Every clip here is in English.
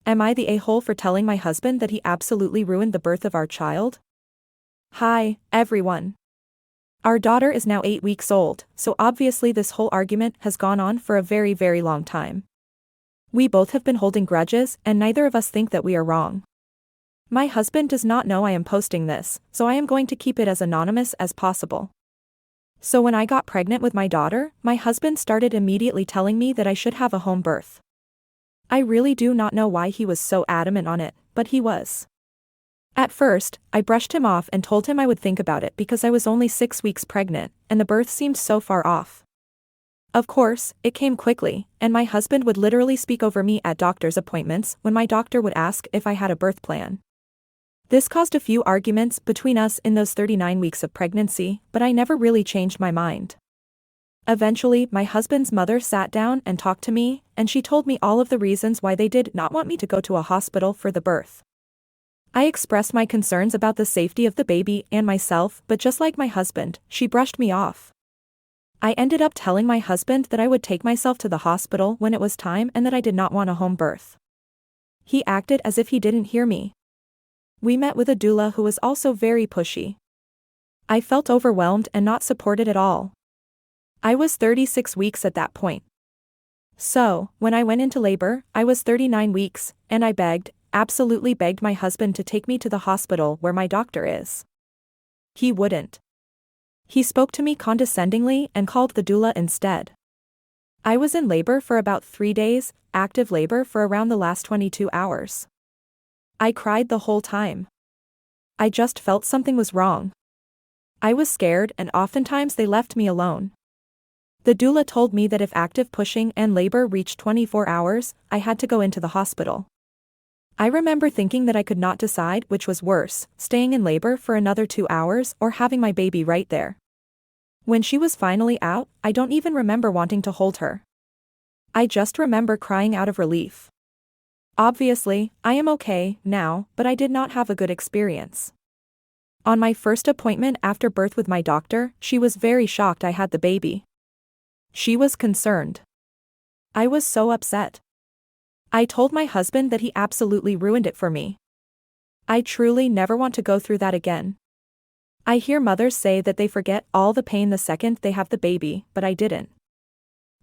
Am I the a-hole for telling my husband that he absolutely ruined the birth of our child? Hi, everyone. Our daughter is now 8 weeks old, so obviously this whole argument has gone on for a very, very long time. We both have been holding grudges, and neither of us think that we are wrong. My husband does not know I am posting this, so I am going to keep it as anonymous as possible. So when I got pregnant with my daughter, my husband started immediately telling me that I should have a home birth. I really do not know why he was so adamant on it, but he was. At first, I brushed him off and told him I would think about it because I was only 6 weeks pregnant, and the birth seemed so far off. Of course, it came quickly, and my husband would literally speak over me at doctor's appointments when my doctor would ask if I had a birth plan. This caused a few arguments between us in those 39 weeks of pregnancy, but I never really changed my mind. Eventually, my husband's mother sat down and talked to me, and she told me all of the reasons why they did not want me to go to a hospital for the birth. I expressed my concerns about the safety of the baby and myself, but just like my husband, she brushed me off. I ended up telling my husband that I would take myself to the hospital when it was time and that I did not want a home birth. He acted as if he didn't hear me. We met with a doula who was also very pushy. I felt overwhelmed and not supported at all. I was 36 weeks at that point. So, when I went into labor, I was 39 weeks, and I begged, absolutely begged my husband to take me to the hospital where my doctor is. He wouldn't. He spoke to me condescendingly and called the doula instead. I was in labor for about 3 days, active labor for around the last 22 hours. I cried the whole time. I just felt something was wrong. I was scared and oftentimes they left me alone. The doula told me that if active pushing and labor reached 24 hours, I had to go into the hospital. I remember thinking that I could not decide which was worse, staying in labor for another 2 hours or having my baby right there. When she was finally out, I don't even remember wanting to hold her. I just remember crying out of relief. Obviously, I am okay now, but I did not have a good experience. On my first appointment after birth with my doctor, she was very shocked I had the baby. She was concerned. I was so upset. I told my husband that he absolutely ruined it for me. I truly never want to go through that again. I hear mothers say that they forget all the pain the second they have the baby, but I didn't.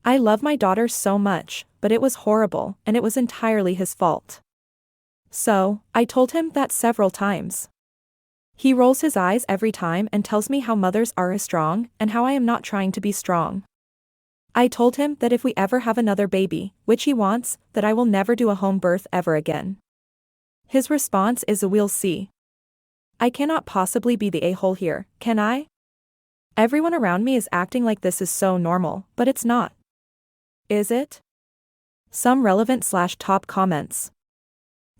I love my daughter so much, but it was horrible, and it was entirely his fault. So, I told him that several times. He rolls his eyes every time and tells me how mothers are strong, and how I am not trying to be strong. I told him that if we ever have another baby, which he wants, that I will never do a home birth ever again. His response is we'll see. I cannot possibly be the a-hole here, can I? Everyone around me is acting like this is so normal, but it's not. Is it? Some relevant/top comments.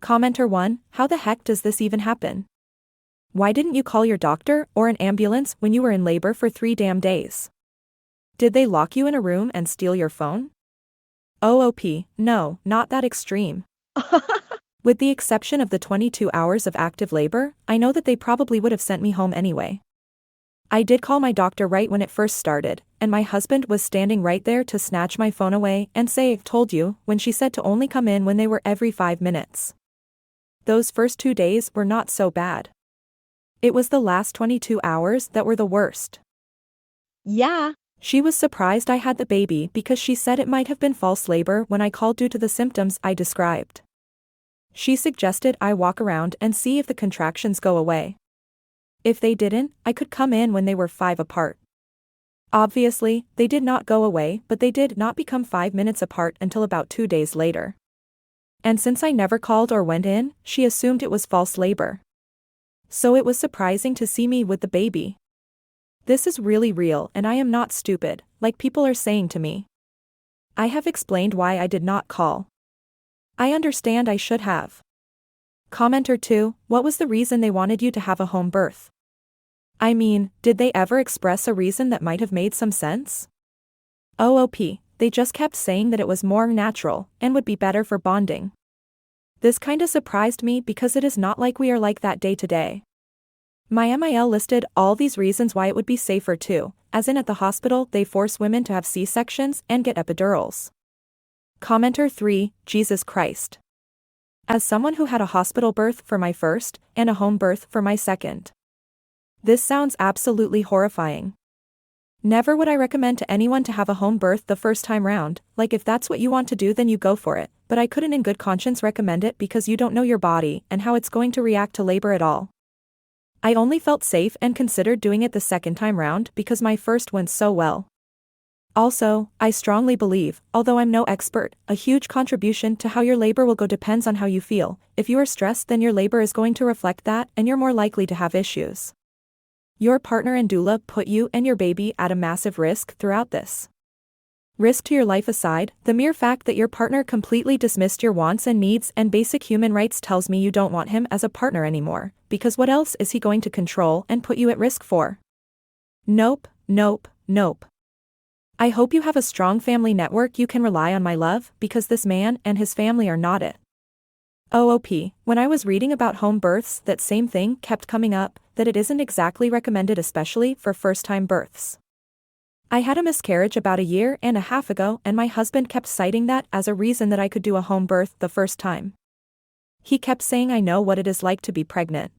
Commenter 1, how the heck does this even happen? Why didn't you call your doctor or an ambulance when you were in labor for 3 damn days? Did they lock you in a room and steal your phone? OOP, no, not that extreme. With the exception of the 22 hours of active labor, I know that they probably would have sent me home anyway. I did call my doctor right when it first started, and my husband was standing right there to snatch my phone away and say "I've told you," when she said to only come in when they were every 5 minutes. Those first 2 days were not so bad. It was the last 22 hours that were the worst. Yeah. She was surprised I had the baby because she said it might have been false labor when I called due to the symptoms I described. She suggested I walk around and see if the contractions go away. If they didn't, I could come in when they were 5 apart. Obviously, they did not go away, but they did not become 5 minutes apart until about 2 days later. And since I never called or went in, she assumed it was false labor. So it was surprising to see me with the baby. This is really real and I am not stupid, like people are saying to me. I have explained why I did not call. I understand I should have. Commenter 2, what was the reason they wanted you to have a home birth? I mean, did they ever express a reason that might have made some sense? OOP, they just kept saying that it was more natural and would be better for bonding. This kinda surprised me because it is not like we are like that day to day. My MIL listed all these reasons why it would be safer too, as in at the hospital they force women to have C-sections and get epidurals. Commenter 3, Jesus Christ. As someone who had a hospital birth for my first, and a home birth for my second. This sounds absolutely horrifying. Never would I recommend to anyone to have a home birth the first time round, like if that's what you want to do then you go for it, but I couldn't in good conscience recommend it because you don't know your body and how it's going to react to labor at all. I only felt safe and considered doing it the second time round because my first went so well. Also, I strongly believe, although I'm no expert, a huge contribution to how your labor will go depends on how you feel. If you are stressed then your labor is going to reflect that and you're more likely to have issues. Your partner and doula put you and your baby at a massive risk throughout this. Risk to your life aside, the mere fact that your partner completely dismissed your wants and needs and basic human rights tells me you don't want him as a partner anymore, because what else is he going to control and put you at risk for? Nope, nope, nope. I hope you have a strong family network you can rely on, my love, because this man and his family are not it. OOP, when I was reading about home births, that same thing kept coming up, that it isn't exactly recommended especially for first-time births. I had a miscarriage about 1.5 years ago and my husband kept citing that as a reason that I could do a home birth the first time. He kept saying I know what it is like to be pregnant.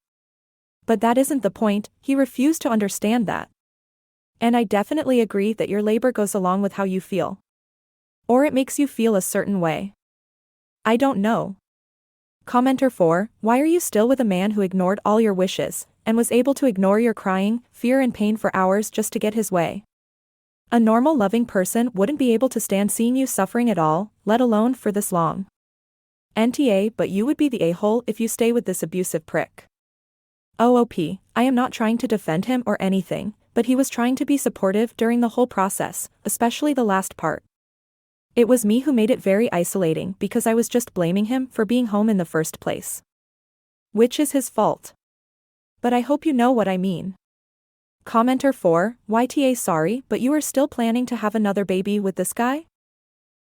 But that isn't the point, he refused to understand that. And I definitely agree that your labor goes along with how you feel. Or it makes you feel a certain way. I don't know. Commenter 4, why are you still with a man who ignored all your wishes, and was able to ignore your crying, fear and pain for hours just to get his way? A normal loving person wouldn't be able to stand seeing you suffering at all, let alone for this long. NTA, but you would be the a-hole if you stay with this abusive prick. OOP, I am not trying to defend him or anything, but he was trying to be supportive during the whole process, especially the last part. It was me who made it very isolating because I was just blaming him for being home in the first place. Which is his fault. But I hope you know what I mean. Commenter 4, YTA sorry, but you are still planning to have another baby with this guy?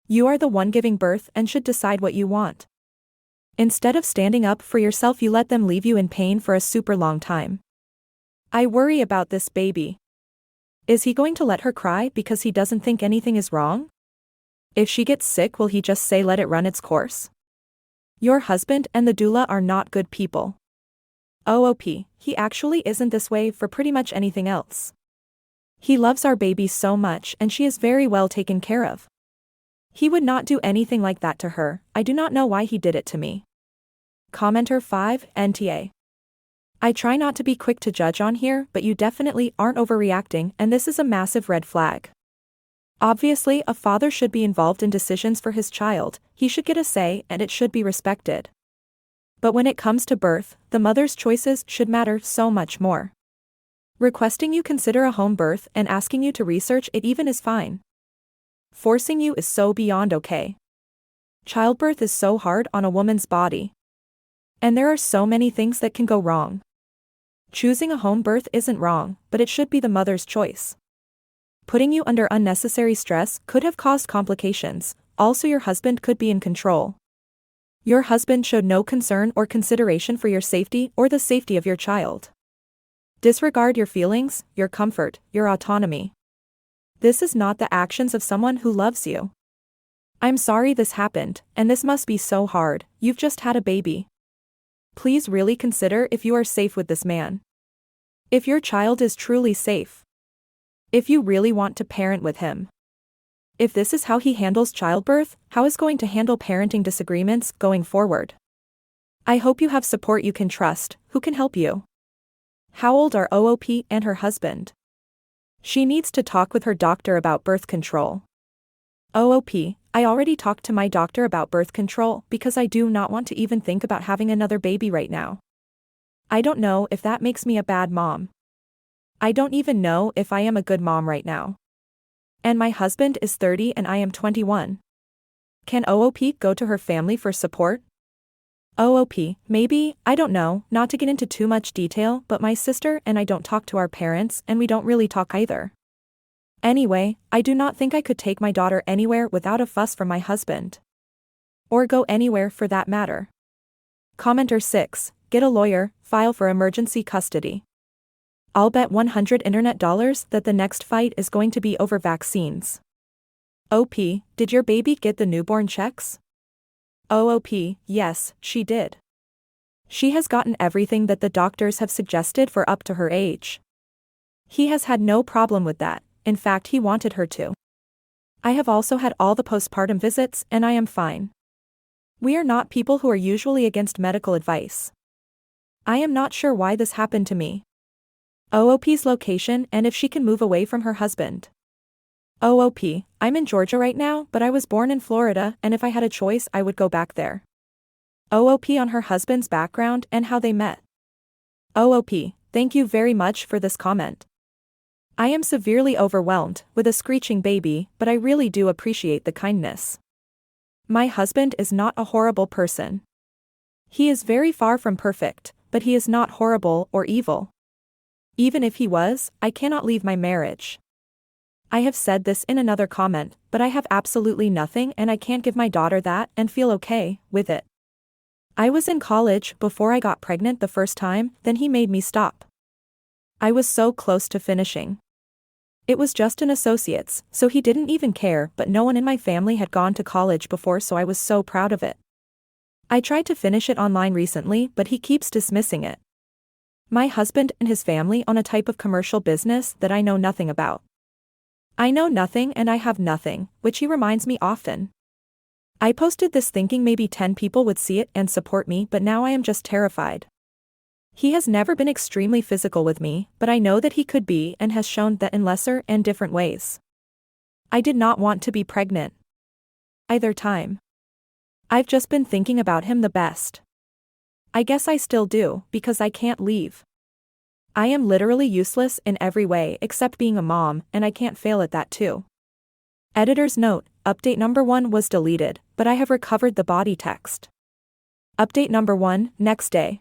You are the one giving birth and should decide what you want. Instead of standing up for yourself you let them leave you in pain for a super long time. I worry about this baby. Is he going to let her cry because he doesn't think anything is wrong? If she gets sick will he just say let it run its course? Your husband and the doula are not good people. OOP, he actually isn't this way for pretty much anything else. He loves our baby so much and she is very well taken care of. He would not do anything like that to her, I do not know why he did it to me. Commenter 5, NTA. I try not to be quick to judge on here, but you definitely aren't overreacting and this is a massive red flag. Obviously, a father should be involved in decisions for his child, he should get a say and it should be respected. But when it comes to birth, the mother's choices should matter so much more. Requesting you consider a home birth and asking you to research it even is fine. Forcing you is so beyond okay. Childbirth is so hard on a woman's body. And there are so many things that can go wrong. Choosing a home birth isn't wrong, but it should be the mother's choice. Putting you under unnecessary stress could have caused complications, also your husband could be in control. Your husband showed no concern or consideration for your safety or the safety of your child. Disregard your feelings, your comfort, your autonomy. This is not the actions of someone who loves you. I'm sorry this happened, and this must be so hard, you've just had a baby. Please really consider if you are safe with this man. If your child is truly safe. If you really want to parent with him. If this is how he handles childbirth, how is going to handle parenting disagreements going forward? I hope you have support you can trust, who can help you. How old are OOP and her husband? She needs to talk with her doctor about birth control. OOP, I already talked to my doctor about birth control because I do not want to even think about having another baby right now. I don't know if that makes me a bad mom. I don't even know if I am a good mom right now. And my husband is 30 and I am 21. Can OOP go to her family for support? OOP, maybe, I don't know, not to get into too much detail, but my sister and I don't talk to our parents and we don't really talk either. Anyway, I do not think I could take my daughter anywhere without a fuss from my husband. Or go anywhere for that matter. Commenter 6, get a lawyer, file for emergency custody. I'll bet $100 internet that the next fight is going to be over vaccines. OP, did your baby get the newborn checks? OOP, yes, she did. She has gotten everything that the doctors have suggested for up to her age. He has had no problem with that, in fact he wanted her to. I have also had all the postpartum visits and I am fine. We are not people who are usually against medical advice. I am not sure why this happened to me. OOP's location and if she can move away from her husband. OOP, I'm in Georgia right now, but I was born in Florida and if I had a choice I would go back there. OOP on her husband's background and how they met. OOP, thank you very much for this comment. I am severely overwhelmed with a screeching baby, but I really do appreciate the kindness. My husband is not a horrible person. He is very far from perfect, but he is not horrible or evil. Even if he was, I cannot leave my marriage. I have said this in another comment, but I have absolutely nothing and I can't give my daughter that and feel okay with it. I was in college before I got pregnant the first time, then he made me stop. I was so close to finishing. It was just an associate's, so he didn't even care, but no one in my family had gone to college before, so I was so proud of it. I tried to finish it online recently, but he keeps dismissing it. My husband and his family own a type of commercial business that I know nothing about. I know nothing and I have nothing, which he reminds me often. I posted this thinking maybe 10 people would see it and support me, but now I am just terrified. He has never been extremely physical with me, but I know that he could be and has shown that in lesser and different ways. I did not want to be pregnant. Either time. I've just been thinking about him the best. I guess I still do, because I can't leave. I am literally useless in every way except being a mom, and I can't fail at that too. Editor's note, update number 1 was deleted, but I have recovered the body text. Update number 1, next day.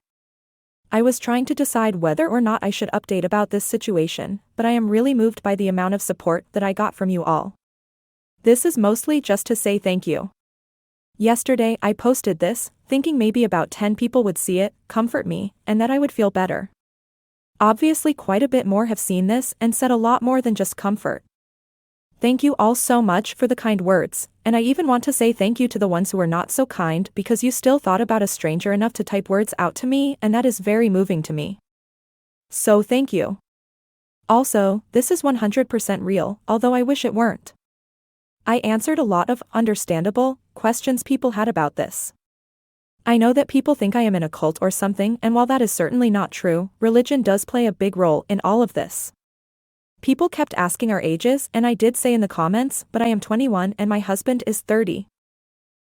I was trying to decide whether or not I should update about this situation, but I am really moved by the amount of support that I got from you all. This is mostly just to say thank you. Yesterday I posted this, thinking maybe about 10 people would see it, comfort me, and that I would feel better. Obviously quite a bit more have seen this and said a lot more than just comfort. Thank you all so much for the kind words, and I even want to say thank you to the ones who were not so kind because you still thought about a stranger enough to type words out to me, and that is very moving to me. So thank you. Also, this is 100% real, although I wish it weren't. I answered a lot of understandable questions people had about this. I know that people think I am in a cult or something, and while that is certainly not true, religion does play a big role in all of this. People kept asking our ages and I did say in the comments, but I am 21 and my husband is 30.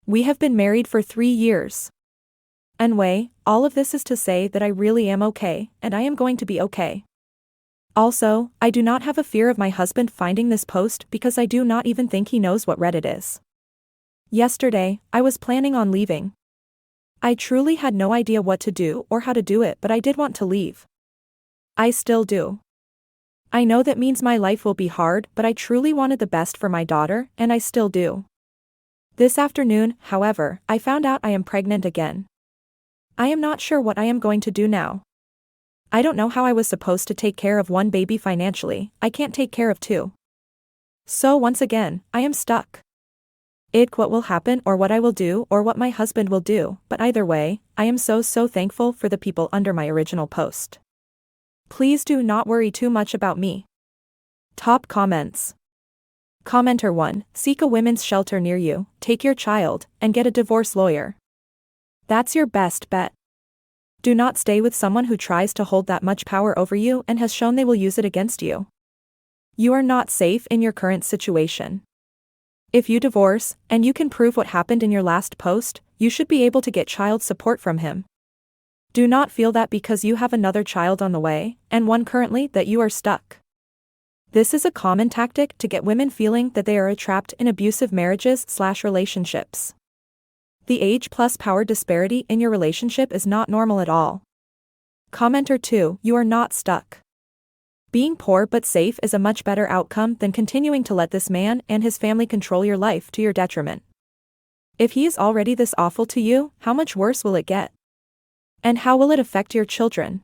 We have been married for 3 years. Anyway, all of this is to say that I really am okay, and I am going to be okay. Also, I do not have a fear of my husband finding this post because I do not even think he knows what Reddit is. Yesterday, I was planning on leaving. I truly had no idea what to do or how to do it, but I did want to leave. I still do. I know that means my life will be hard, but I truly wanted the best for my daughter, and I still do. This afternoon, however, I found out I am pregnant again. I am not sure what I am going to do now. I don't know how I was supposed to take care of one baby financially, I can't take care of 2. So once again, I am stuck. What will happen or what I will do or what my husband will do, but either way, I am so thankful for the people under my original post. Please do not worry too much about me. Top comments. Commenter 1, seek a women's shelter near you, take your child, and get a divorce lawyer. That's your best bet. Do not stay with someone who tries to hold that much power over you and has shown they will use it against you. You are not safe in your current situation. If you divorce, and you can prove what happened in your last post, you should be able to get child support from him. Do not feel that because you have another child on the way, and one currently, that you are stuck. This is a common tactic to get women feeling that they are trapped in abusive marriages/relationships. The age plus power disparity in your relationship is not normal at all. Commenter 2, you are not stuck. Being poor but safe is a much better outcome than continuing to let this man and his family control your life to your detriment. If he is already this awful to you, how much worse will it get? And how will it affect your children?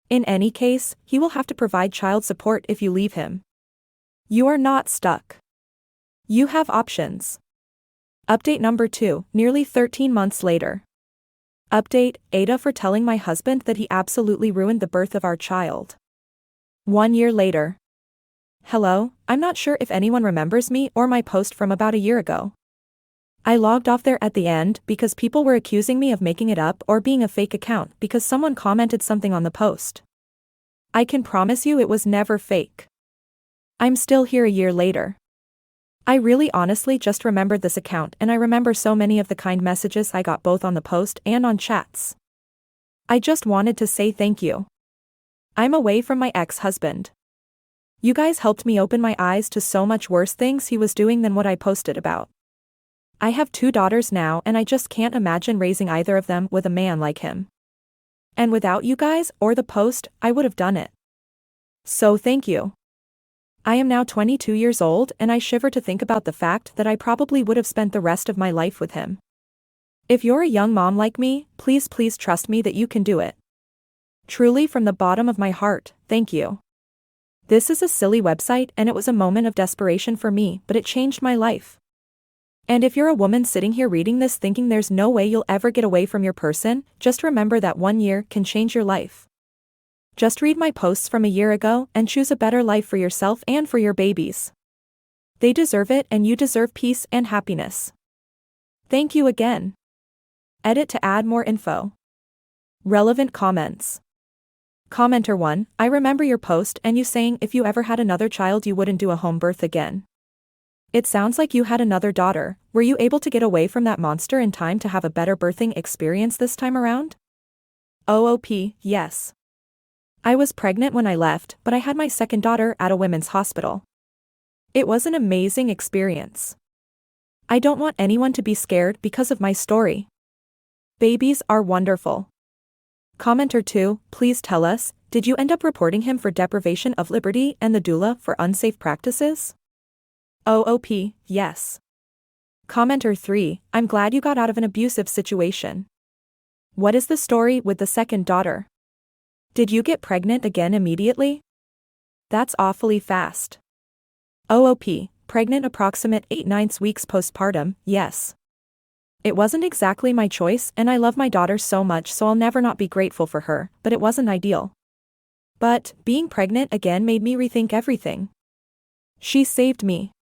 In any case, he will have to provide child support if you leave him. You are not stuck. You have options. Update number 2, nearly 13 months later. Update, AITA for telling my husband that he absolutely ruined the birth of our child. 1 year later. Hello, I'm not sure if anyone remembers me or my post from about a year ago. I logged off there at the end because people were accusing me of making it up or being a fake account because someone commented something on the post. I can promise you it was never fake. I'm still here a year later. I really honestly just remembered this account, and I remember so many of the kind messages I got both on the post and on chats. I just wanted to say thank you. I'm away from my ex-husband. You guys helped me open my eyes to so much worse things he was doing than what I posted about. I have 2 daughters now, and I just can't imagine raising either of them with a man like him. And without you guys or the post, I would have done it. So thank you. I am now 22 years old, and I shiver to think about the fact that I probably would have spent the rest of my life with him. If you're a young mom like me, please trust me that you can do it. Truly, from the bottom of my heart, thank you. This is a silly website, and it was a moment of desperation for me, but it changed my life. And if you're a woman sitting here reading this thinking there's no way you'll ever get away from your person, just remember that 1 year can change your life. Just read my posts from a year ago and choose a better life for yourself and for your babies. They deserve it, and you deserve peace and happiness. Thank you again. Edit to add more info. Relevant comments. Commenter 1, I remember your post and you saying if you ever had another child you wouldn't do a home birth again. It sounds like you had another daughter. Were you able to get away from that monster in time to have a better birthing experience this time around? OOP, yes. I was pregnant when I left, but I had my second daughter at a women's hospital. It was an amazing experience. I don't want anyone to be scared because of my story. Babies are wonderful. Commenter 2, please tell us, did you end up reporting him for deprivation of liberty and the doula for unsafe practices? OOP, yes. Commenter 3, I'm glad you got out of an abusive situation. What is the story with the second daughter? Did you get pregnant again immediately? That's awfully fast. OOP, pregnant approximate 8-9 weeks postpartum, yes. It wasn't exactly my choice, and I love my daughter so much, so I'll never not be grateful for her, but it wasn't ideal. But being pregnant again made me rethink everything. She saved me.